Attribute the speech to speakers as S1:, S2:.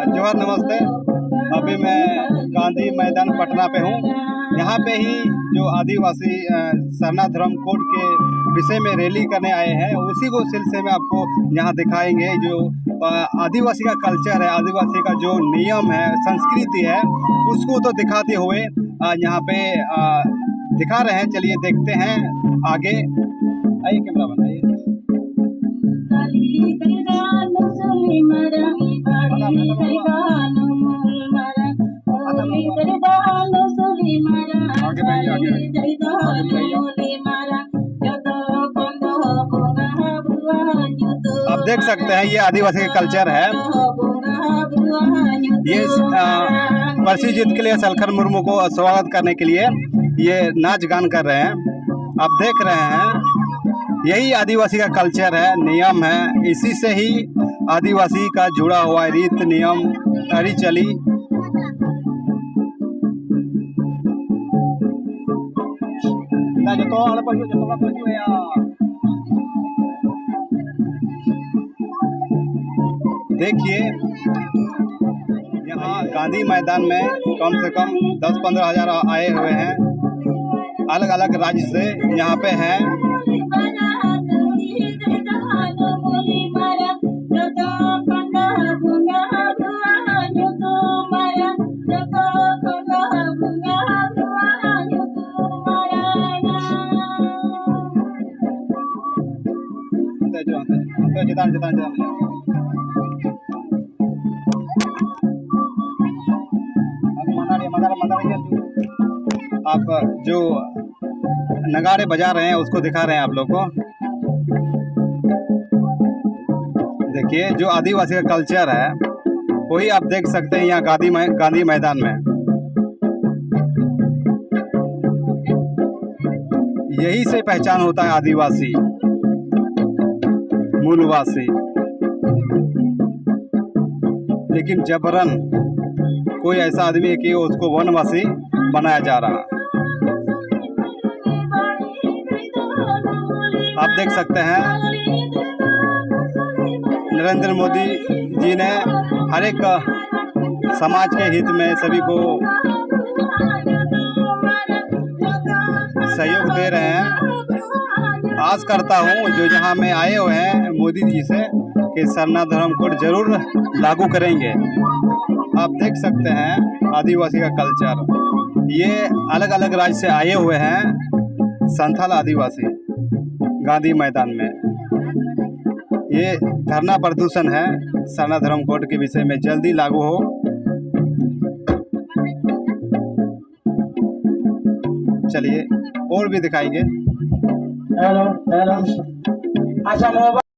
S1: जोहर, नमस्ते। अभी मैं गांधी मैदान पटना पे हूँ। यहाँ पे ही जो आदिवासी सरना धर्म कोड के विषय में रैली करने आए हैं, उसी को सिलसिले में आपको यहाँ दिखाएंगे। जो आदिवासी का कल्चर है, आदिवासी का जो नियम है, संस्कृति है, उसको तो दिखाते हुए यहाँ पे दिखा रहे हैं। चलिए देखते हैं आगे। आइए कैमरा बनाइए। आप देख सकते हैं ये आदिवासी का कल्चर है। ये परसिजीत के लिए सलखन मुर्मू को स्वागत करने के लिए ये नाच गान कर रहे हैं। आप देख रहे हैं यही आदिवासी का कल्चर है, नियम है। इसी से ही आदिवासी का जुड़ा हुआ रीत नियम अरी चली। देखिए यहाँ गांधी मैदान में कम से कम 10-15 हज़ार आए हुए हैं, अलग अलग राज्य से यहाँ पे हैं। आप जो नगाड़े बजा रहे हैं उसको दिखा रहे हैं आप लोग को। देखिए जो आदिवासी का कल्चर है वही आप देख सकते हैं यहाँ गांधी मैदान में। यही से पहचान होता है आदिवासी, मूलवासी। लेकिन जबरन कोई ऐसा आदमी है कि उसको वनवासी बनाया जा रहा है। आप देख सकते हैं नरेंद्र मोदी जी ने हर एक समाज के हित में सभी को सहयोग दे रहे हैं। आस करता हूं जो यहाँ में आए हुए हैं मोदी जी से कि सरना धर्म कोड जरूर लागू करेंगे। आप देख सकते हैं आदिवासी का कल्चर। ये अलग अलग राज्य से आए हुए हैं संथाल आदिवासी गांधी मैदान में। ये धरना प्रदर्शन है सरना धर्म कोड के विषय में जल्दी लागू हो। चलिए और भी दिखाएंगे। हेलो अच्छा मोबाइल